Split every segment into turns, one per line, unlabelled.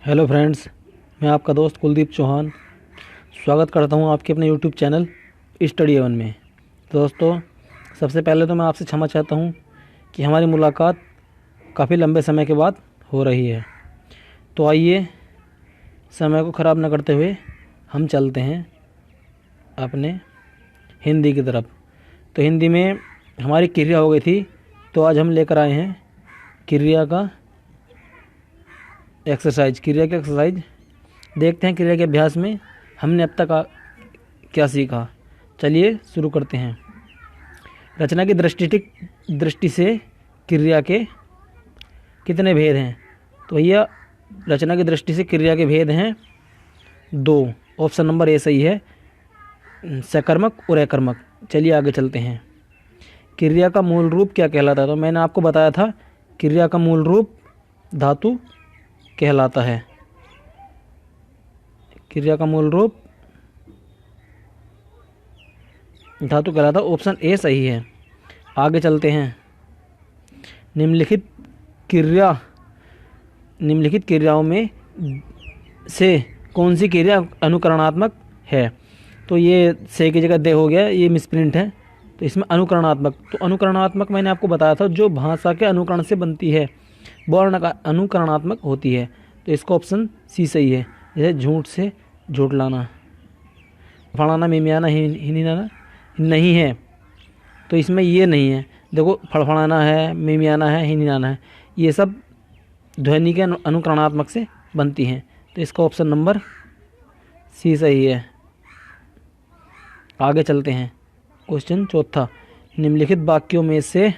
Hello friends, मैं आपका दोस्त कुलदीप चौहान स्वागत करता हूं आपके अपने यूट्यूब चैनल स्टडी एवन में। तो दोस्तों, सबसे पहले तो मैं आपसे क्षमा चाहता हूं कि हमारी मुलाकात काफ़ी लंबे समय के बाद हो रही है। तो आइए, समय को ख़राब न करते हुए हम चलते हैं अपने हिंदी की तरफ। तो हिंदी में हमारी क्रिया हो गई थी, तो आज हम लेकर आए हैं क्रिया का एक्सरसाइज। क्रिया की एक्सरसाइज देखते हैं क्रिया के अभ्यास में हमने अब तक क्या सीखा। चलिए शुरू करते हैं। रचना की दृष्टि से क्रिया के कितने भेद हैं? तो भैया, रचना की दृष्टि से क्रिया के भेद हैं 2। ऑप्शन नंबर ए सही है, सकर्मक और अकर्मक। चलिए आगे चलते हैं। क्रिया का मूल रूप क्या कहलाता है? तो मैंने आपको बताया था क्रिया का मूल रूप धातु कहलाता है। क्रिया का मूल रूप धातु कहलाता है। ऑप्शन ए सही है। आगे चलते हैं। निम्नलिखित क्रियाओं में से कौन सी क्रिया अनुकरणात्मक है? तो ये से की जगह दे हो गया, ये मिसप्रिंट है। तो इसमें अनुकरणात्मक, तो अनुकरणात्मक मैंने आपको बताया था जो भाषा के अनुकरण से बनती है, वर्ण का अनुकरणात्मक होती है। तो इसका ऑप्शन सी सही है। जैसे झूठ से झूठलाना, फड़ाना, मिमियाना, हिनिनाना नहीं है, तो इसमें ये नहीं है। देखो, फड़फड़ाना है, मिमियाना है, हिनिनाना है, ये सब ध्वनि के अनुकरणात्मक से बनती हैं। तो इसका ऑप्शन नंबर सी सही है। आगे चलते हैं। क्वेश्चन चौथा, निम्नलिखित वाक्यों में से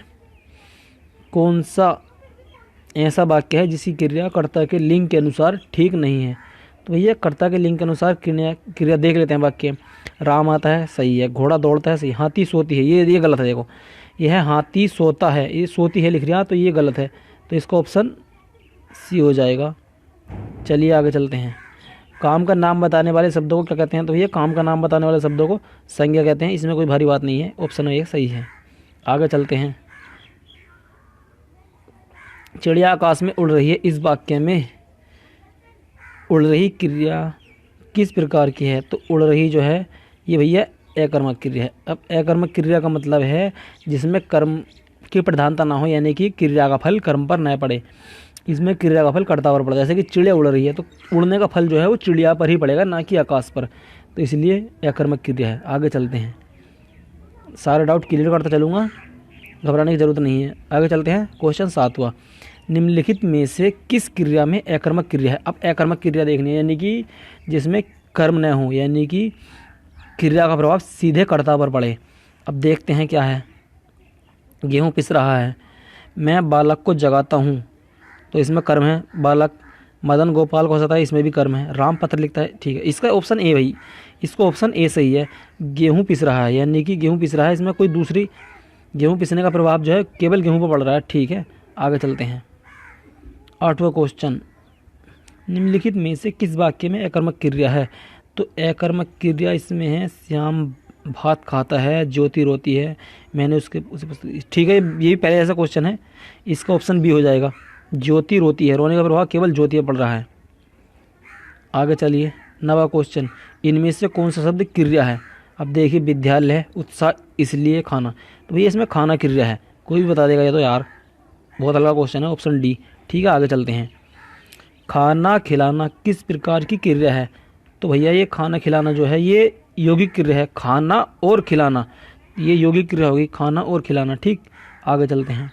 कौन सा ऐसा वाक्य है जिसकी क्रिया कर्ता के लिंग के अनुसार ठीक नहीं है? तो भैया, कर्ता के लिंग के अनुसार क्रिया देख लेते हैं। वाक्य, राम आता है, सही है। घोड़ा दौड़ता है, सही। हाथी सोती है, ये गलत है। देखो, ये है हाथी सोता है, ये सोती है लिख रहा, तो ये गलत है। तो इसका ऑप्शन सी हो जाएगा। चलिए आगे चलते हैं। काम का नाम बताने वाले शब्दों को क्या कहते हैं? तो भैया, काम का नाम बताने वाले शब्दों को संज्ञा कहते हैं। इसमें कोई भारी बात नहीं है। ऑप्शन ए सही है। आगे चलते हैं। चिड़िया आकाश में उड़ रही है, इस वाक्य में उड़ रही क्रिया किस प्रकार की है? तो उड़ रही जो है ये भैया अकर्मक क्रिया है। अब अकर्मक क्रिया का मतलब है जिसमें कर्म की प्रधानता ना हो, यानी कि क्रिया का फल कर्म पर न पड़े। इसमें क्रिया का फल कर्ता पर पड़े। जैसे कि चिड़िया उड़ रही है, तो उड़ने का फल जो है वो चिड़िया पर ही पड़ेगा, ना कि आकाश पर। तो इसलिए अकर्मक क्रिया है। आगे चलते हैं। सारे डाउट क्लियर करता चलूँगा, घबराने की जरूरत नहीं है। आगे चलते हैं। क्वेश्चन 7वां, निम्नलिखित में से किस क्रिया में अकर्मक क्रिया है? अब अकर्मक क्रिया देखनी है, यानी कि जिसमें कर्म न हो, यानी कि क्रिया का प्रभाव सीधे कर्ता पर पड़े। अब देखते हैं क्या है। गेहूँ पिस रहा है, मैं बालक को जगाता हूँ, तो इसमें कर्म है बालक। मदन गोपाल को हंसाता है, इसमें भी कर्म है। राम पत्र लिखता है, ठीक है। इसका ऑप्शन ए भाई, इसको ऑप्शन ए सही है। गेहूँ पिस रहा है, यानी कि गेहूँ पिस रहा है, इसमें कोई दूसरी गेहूँ पिसने का प्रभाव जो है केवल गेहूँ पर पड़ रहा है, ठीक है। आगे चलते हैं। 8वां क्वेश्चन, निम्नलिखित में से किस वाक्य में अकर्मक क्रिया है? तो अकर्मक क्रिया इसमें है, श्याम भात खाता है, ज्योति रोती है, मैंने उसे ठीक है, ये भी पहले ऐसा क्वेश्चन है। इसका ऑप्शन बी हो जाएगा। ज्योति रोती है, रोने का प्रभाव केवल ज्योति पर पड़ रहा है। आगे चलिए। 9वां क्वेश्चन, इनमें से कौन सा शब्द क्रिया है? अब देखिए, विद्यालय, उत्साह, इसलिए, खाना। तो भैया, इसमें खाना क्रिया है। कोई भी बता देगा ये तो यार, बहुत हल्का क्वेश्चन है। ऑप्शन डी, ठीक है। आगे चलते हैं। खाना खिलाना किस प्रकार की क्रिया है? तो भैया, ये खाना खिलाना जो है ये यौगिक क्रिया है। खाना और खिलाना, ये यौगिक क्रिया होगी, खाना और खिलाना, ठीक। आगे चलते हैं।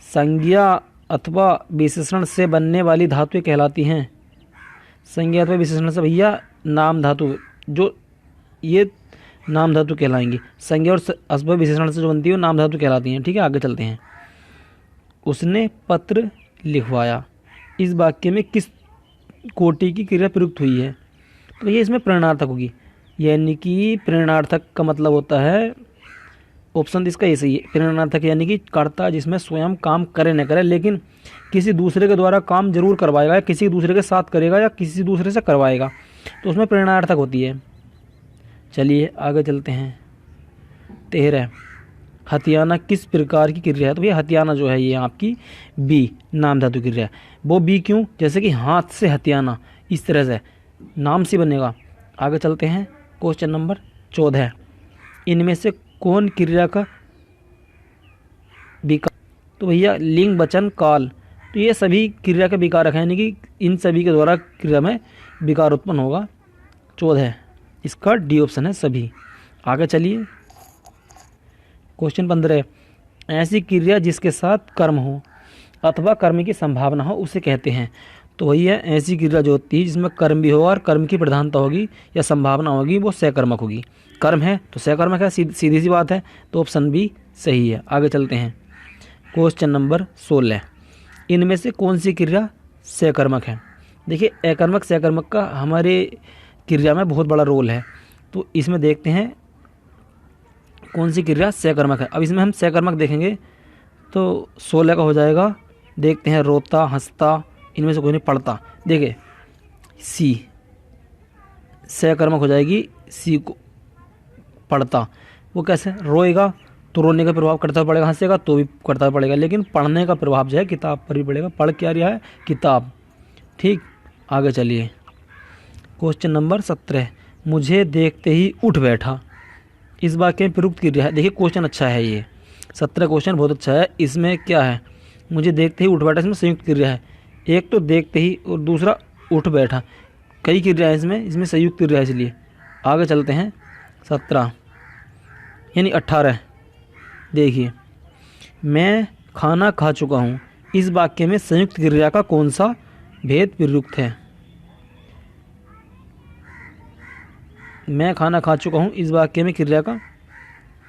संज्ञा अथवा विशेषण से बनने वाली धातुएं कहलाती हैं। संज्ञा अथवा विशेषण से भैया नाम धातु, जो ये नाम धातु कहलाएंगी। संज्ञा और अथवा विशेषण से जो बनती है वो नाम धातु कहलाती हैं, ठीक है। आगे चलते हैं। उसने पत्र लिखवाया, इस वाक्य में किस कोटि की क्रिया प्रयुक्त हुई है? तो ये इसमें प्रेरणार्थक होगी, यानी कि प्रेरणार्थक का मतलब होता है, ऑप्शन इसका ये सही है। प्रेरणार्थक यानी कि कर्ता जिसमें स्वयं काम करे न करे, लेकिन किसी दूसरे के द्वारा काम जरूर करवाएगा, या किसी दूसरे के साथ करेगा, या किसी दूसरे से करवाएगा, तो उसमें प्रेरणार्थक होती है। चलिए आगे चलते हैं। 13, हथियाना किस प्रकार की क्रिया है? तो भैया हथियाना जो है ये आपकी बी नाम धातु क्रिया है। वो बी क्यों? जैसे कि हाथ से हथियाना, इस तरह से नाम से बनेगा। आगे चलते हैं, क्वेश्चन नंबर 14। इनमें से कौन क्रिया का विकार? तो भैया लिंग वचन काल, तो ये सभी क्रिया का विकारक है, यानी कि इन सभी के द्वारा क्रिया में विकार उत्पन्न होगा। 14 इसका डी ऑप्शन है सभी। आगे चलिए, क्वेश्चन 15। ऐसी क्रिया जिसके साथ कर्म हो अथवा कर्म की संभावना हो उसे कहते हैं। तो भैया ऐसी क्रिया जो होती है जिसमें कर्म भी होगा और कर्म की प्रधानता होगी या संभावना होगी, वो सकर्मक होगी। कर्म है तो सकर्मक है, सीधी सी बात है, तो ऑप्शन बी सही है। आगे चलते हैं, क्वेश्चन नंबर 16। इनमें से कौन सी क्रिया सकर्मक है? देखिए अकर्मक सकर्मक का हमारे क्रिया में बहुत बड़ा रोल है, तो इसमें देखते हैं कौन सी क्रिया सकर्मक है। अब इसमें हम सकर्मक देखेंगे तो 16 का हो जाएगा। देखते हैं, रोता, हंसता, इनमें से कोई नहीं, पढ़ता। देखिए सी सकर्मक हो जाएगी, सी को पढ़ता। वो कैसे? रोएगा तो रोने का प्रभाव करता पड़ेगा, हंसेगा तो भी करता पड़ेगा, लेकिन पढ़ने का प्रभाव जो है किताब पर भी पड़ेगा। पढ़ क्या रहा है? किताब। ठीक, आगे चलिए, क्वेश्चन नंबर 17। मुझे देखते ही उठ बैठा, इस वाक्य में प्रयुक्त क्रिया है। देखिए क्वेश्चन अच्छा है, ये 17 क्वेश्चन बहुत अच्छा है। इसमें क्या है? मुझे देखते ही उठ बैठा, इसमें संयुक्त क्रिया है। एक तो देखते ही और दूसरा उठ बैठा, कई क्रिया है इसमें संयुक्त क्रिया है, इसलिए। आगे चलते हैं, 17 यानी 18। देखिए, मैं खाना खा चुका हूँ, इस वाक्य में संयुक्त क्रिया का कौन सा भेद प्रयुक्त है? मैं खाना खा चुका हूँ, इस वाक्य में क्रिया का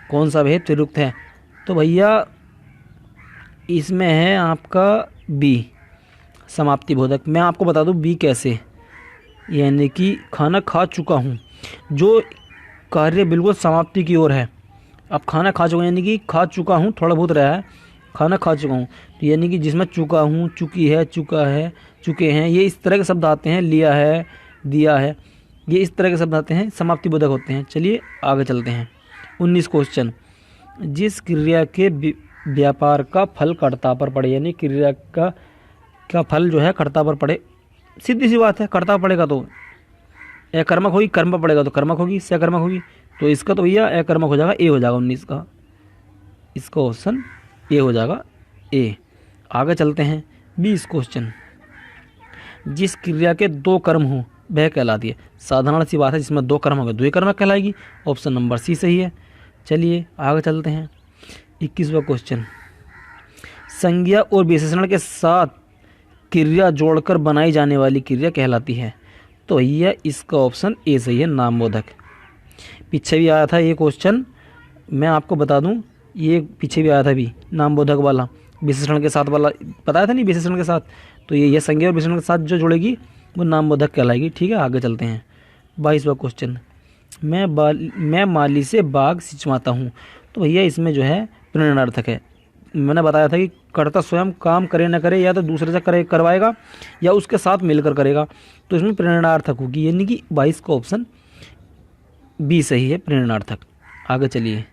कौन सा भेद प्रयुक्त है? तो भैया इसमें है आपका बी समाप्ति बोधक। मैं आपको बता दूं बी कैसे, यानी कि खाना खा चुका हूँ, जो कार्य बिल्कुल समाप्ति की ओर है। अब खाना खा चुका हूँ यानी कि खा चुका हूँ, थोड़ा बहुत रहा है, खाना खा चुका हूँ, तो यानी कि जिसमें चुका हूँ, चुकी है, चुका है, चुके हैं, ये इस तरह के शब्द आते हैं। लिया है, दिया है, ये इस तरह के शब्द आते हैं, समाप्ति बोधक होते हैं। चलिए आगे चलते हैं, 19 क्वेश्चन। जिस क्रिया के व्यापार का फल कर्ता पर पड़े, यानी क्रिया का फल जो है कर्ता पर पड़े, सीधी सी बात है, कर्ता पड़ेगा तो अकर्मक होगी, कर्म पर पड़ेगा तो कर्मक होगी, सकर्मक होगी। तो इसका तो भैया अकर्मक हो जाएगा, ए हो जाएगा 19 का, इसका ऑप्शन ए हो जाएगा, ए। आगे चलते हैं, 20 क्वेश्चन। जिस क्रिया के 2 कर्म हो वह कहलाती है। साधारण सी बात है, जिसमें 2 कर्म होंगे 2 ही कर्मक कहलाएगी, ऑप्शन नंबर सी सही है। चलिए आगे चलते हैं, 21वां क्वेश्चन। संज्ञा और विशेषण के साथ क्रिया जोड़कर बनाई जाने वाली क्रिया कहलाती है। तो भैया इसका ऑप्शन ए सही है, नामबोधक। पीछे भी आया था ये क्वेश्चन, मैं आपको बता दूं, ये पीछे भी आया था भी, नामबोधक वाला, विशेषण के साथ वाला बताया था नहीं, विशेषण के साथ। तो ये संज्ञा और विशेषण के साथ जो जुड़ेगी वो नामबोधक कहलाएगी। ठीक है, आगे चलते हैं, 22वां क्वेश्चन। मैं माली से बाग सिंचवाता हूँ। तो भैया इसमें जो है प्रेरणार्थक है। मैंने बताया था कि कर्ता स्वयं काम करे न करे, या तो दूसरे से करे करवाएगा या उसके साथ मिलकर करेगा, तो इसमें प्रेरणार्थक होगी, यानी कि 22 का ऑप्शन बी सही है, प्रेरणार्थक। आगे चलिए,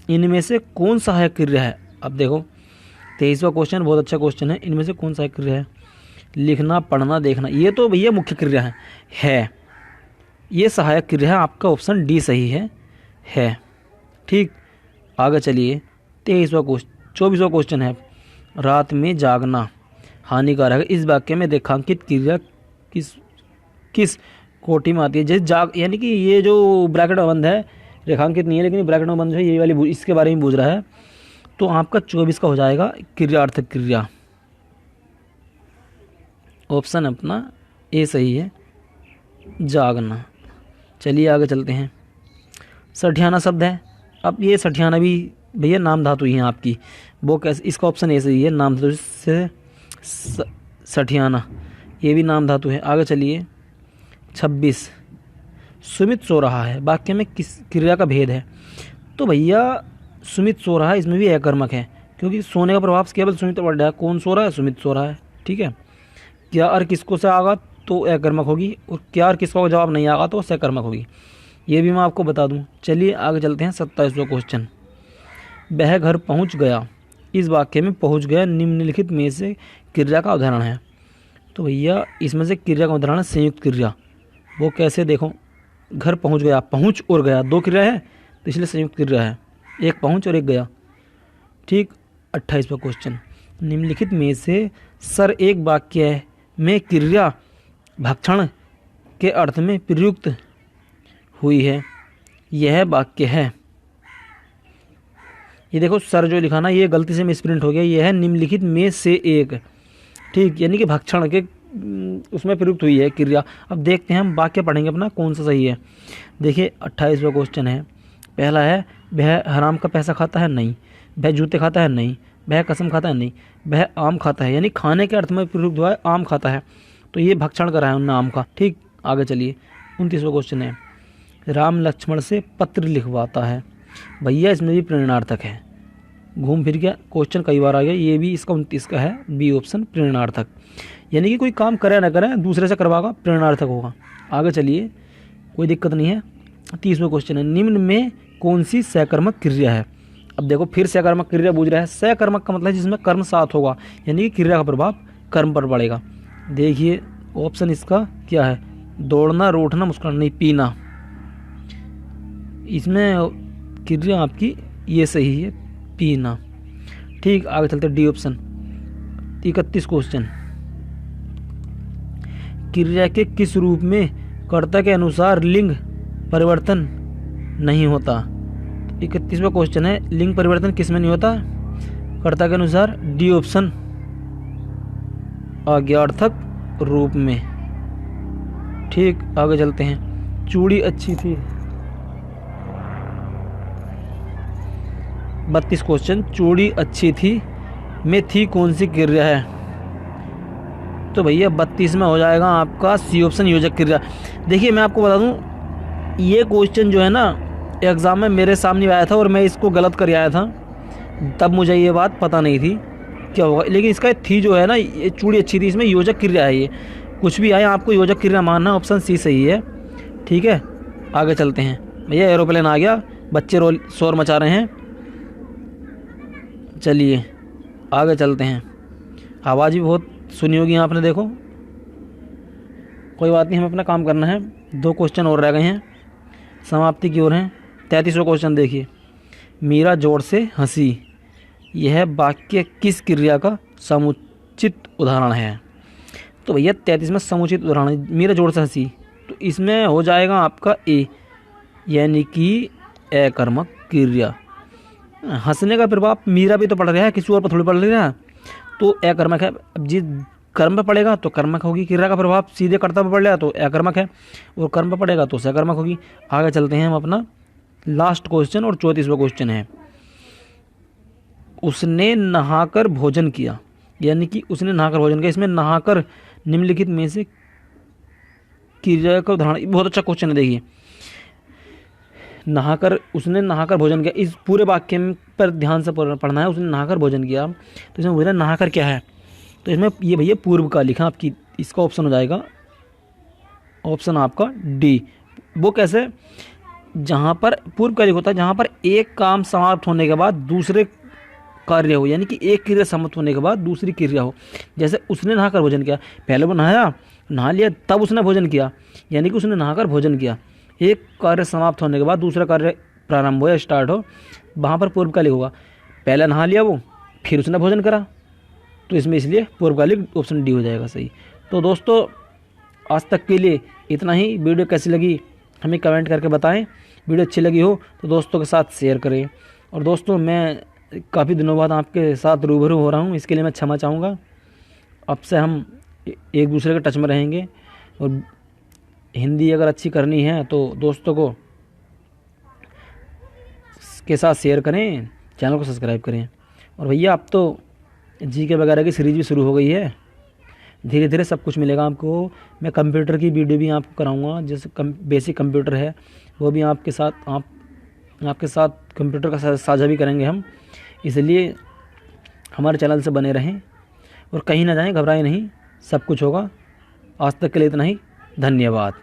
इनमें से कौन सहायक क्रिया है? अब देखो 23वां क्वेश्चन बहुत अच्छा क्वेश्चन है। इनमें से कौन सहायक क्रिया है? लिखना, पढ़ना, देखना, ये तो भैया मुख्य क्रिया है, ये सहायक क्रिया है, आपका ऑप्शन डी सही है। ठीक, आगे चलिए, 24वां क्वेश्चन है। रात में जागना हानिकारक है, इस वाक्य में रेखांकित क्रिया किस कोटि में आती है? जैसे जाग, यानी कि ये जो ब्रैकेट में बंद है, रेखांकित नहीं है लेकिन ब्रैकेट में बंद जो है, ये वाली इसके बारे में पूछ रहा है। तो आपका 24 का हो जाएगा क्रियार्थक क्रिया, ऑप्शन अपना ए सही है, जागना। चलिए आगे चलते हैं, सठियाना शब्द है। अब ये सठियाना भी भैया नाम धातु ही है आपकी, वो कैसे? इसका ऑप्शन ए सही है, नाम धातु से सठियाना, ये भी नाम धातु है। आगे चलिए, 26। सुमित सो रहा है, वाक्य में किस क्रिया का भेद है? तो भैया सुमित सो रहा है, इसमें भी अकर्मक है, क्योंकि सोने का प्रभाव केवल सुमित पर पड़ रहा है। कौन सो रहा है? सुमित सो रहा है। ठीक है, क्या और किसको से आगा तो अकर्मक होगी, और क्या और किसको जवाब नहीं आगा तो सकर्मक होगी। ये भी मैं आपको बता दूं। चलिए आगे चलते हैं 27वां क्वेश्चन। वह घर पहुंच गया, इस वाक्य में पहुंच गया निम्नलिखित में से क्रिया का उदाहरण है। तो भैया इसमें से क्रिया का उदाहरण है संयुक्त क्रिया। वो कैसे, देखो घर पहुंच गया, पहुंच और गया दो क्रिया है तो इसलिए संयुक्त क्रिया है, एक पहुंच और एक गया। ठीक। 28वां क्वेश्चन। निम्नलिखित में से सर एक वाक्य में क्रिया भक्षण के अर्थ में प्रयुक्त हुई है, यह वाक्य है। ये देखो सर जो लिखा ना, ये गलती से मिसप्रिंट हो गया, यह है निम्नलिखित में से एक। ठीक, यानी कि भक्षण के उसमें प्रयुक्त हुई है क्रिया। अब देखते हैं हम वाक्य पढ़ेंगे अपना कौन सा सही है। देखिए 28वां क्वेश्चन है। पहला है वह हराम का पैसा खाता है, नहीं। वह जूते खाता है, नहीं। वह कसम खाता है, नहीं। वह आम खाता है, यानी खाने के अर्थ में प्रयुक्त हुआ है, आम खाता है, तो ये भक्षण करा है उनने आम का। ठीक, आगे चलिए 29वां क्वेश्चन है। राम लक्ष्मण से पत्र लिखवाता है, भैया इसमें भी प्रेरणार्थक है। घूम फिर गया क्वेश्चन कई बार आ गया, ये भी इसका 29 का है, बी ऑप्शन प्रेरणार्थक, यानी कि कोई काम करे ना करे दूसरे से करवागा, प्रेरणार्थक होगा। आगे चलिए, कोई दिक्कत नहीं है। 30वां क्वेश्चन है। निम्न में कौन सी सकर्मक क्रिया है। अब देखो फिर सकर्मक क्रिया पूछ रहा है। सकर्मक का मतलब जिसमें कर्म साथ होगा, यानी कि क्रिया का प्रभाव कर्म पर पड़ेगा। देखिए ऑप्शन इसका क्या है, दौड़ना, रोटना, मुस्कुराना, नहीं, पीना। इसमें क्रिया आपकी ये सही है, पीना। ठीक, आगे चलते डी ऑप्शन। 31 क्वेश्चन। क्रिया के किस रूप में कर्ता के अनुसार लिंग परिवर्तन नहीं होता। 31वां क्वेश्चन है, लिंग परिवर्तन किस में नहीं होता, कर्ता के अनुसार, डी ऑप्शन आज्ञार्थक रूप में। ठीक, आगे चलते हैं। चूड़ी अच्छी थी। 32 क्वेश्चन। चूड़ी अच्छी थी में थी कौन सी क्रिया है। तो भैया 32 में हो जाएगा आपका सी ऑप्शन योजक क्रिया। देखिए मैं आपको बता दूं, ये क्वेश्चन जो है ना एग्ज़ाम में मेरे सामने आया था और मैं इसको गलत कर आया था, तब मुझे ये बात पता नहीं थी क्या होगा, लेकिन इसका थी जो है ना, ये चूड़ी अच्छी थी, इसमें योजक क्रिया है। ये कुछ भी आए आपको योजक क्रिया मानना, ऑप्शन सी सही है। ठीक है, आगे चलते हैं। भैया एरोप्लेन आ गया, बच्चे शोर मचा रहे हैं। चलिए आगे चलते हैं। आवाज़ भी बहुत सुनी होगी आपने, देखो कोई बात नहीं, हमें अपना काम करना है। 2 क्वेश्चन और रह गए हैं, समाप्ति की ओर हैं। 33वां क्वेश्चन देखिए। मीरा जोर से हंसी, यह वाक्य किस क्रिया का समुचित उदाहरण है। तो भैया 33 में समुचित उदाहरण है, मीरा जोर से हंसी, तो इसमें हो जाएगा आपका ए, यानी कि अकर्मक क्रिया। हंसने का प्रभाव मीरा भी तो पड़ रहा है, किसी और पर थोड़ी पड़ रहा है, तो अकर्मक है। अब जिस कर्म पे पड़ेगा तो कर्मक होगी, क्रिया का प्रभाव सीधे कर्ता पे पड़ रहा तो अकर्मक है, और कर्म पे पड़ेगा तो सकर्मक होगी। आगे चलते हैं हम अपना लास्ट क्वेश्चन, और 34वां क्वेश्चन है। उसने नहाकर भोजन किया, यानी कि उसने नहाकर भोजन किया, इसमें नहाकर निम्नलिखित में से क्रिया का उदाहरण। बहुत अच्छा क्वेश्चन है, देखिए नहाकर, उसने नहाकर भोजन किया, इस पूरे वाक्य पर ध्यान से पढ़ना है। उसने नहाकर भोजन किया, तो इसमें बोला नहाकर क्या है, तो इसमें ये भैया पूर्व का लिखा आपकी, इसका ऑप्शन हो जाएगा ऑप्शन आपका डी। वो कैसे, जहाँ पर पूर्व कालिक होता है, जहाँ पर एक काम समाप्त होने के बाद दूसरे कार्य हो, यानी कि एक क्रिया समाप्त होने के बाद दूसरी क्रिया हो। जैसे उसने नहाकर भोजन किया, पहले वो नहा लिया तब उसने भोजन किया, यानी कि उसने नहाकर भोजन किया। एक कार्य समाप्त होने के बाद दूसरा कार्य प्रारंभ हो या स्टार्ट हो, वहाँ पर पूर्वकालिक होगा। पहले नहा लिया वो, फिर उसने भोजन करा, तो इसमें इसलिए पूर्वकालिक ऑप्शन डी हो जाएगा सही। तो दोस्तों आज तक के लिए इतना ही। वीडियो कैसी लगी हमें कमेंट करके बताएं। वीडियो अच्छी लगी हो तो दोस्तों के साथ शेयर करें। और दोस्तों मैं काफ़ी दिनों बाद आपके साथ रूबरू हो रहा हूँ, इसके लिए मैं क्षमा चाहूँगा। अब से हम एक दूसरे के टच में रहेंगे, और हिंदी अगर अच्छी करनी है तो दोस्तों को के साथ शेयर करें, चैनल को सब्सक्राइब करें। और भैया अब तो जीके वगैरह की सीरीज भी शुरू हो गई है, धीरे धीरे सब कुछ मिलेगा आपको। मैं कंप्यूटर की वीडियो भी आपको कराऊंगा, जैसे बेसिक कंप्यूटर है वो भी आपके साथ कंप्यूटर का साझा भी करेंगे हम। इसलिए हमारे चैनल से बने रहें और कहीं ना जाएं, घबराएं नहीं, सब कुछ होगा। आज तक के लिए इतना ही, धन्यवाद।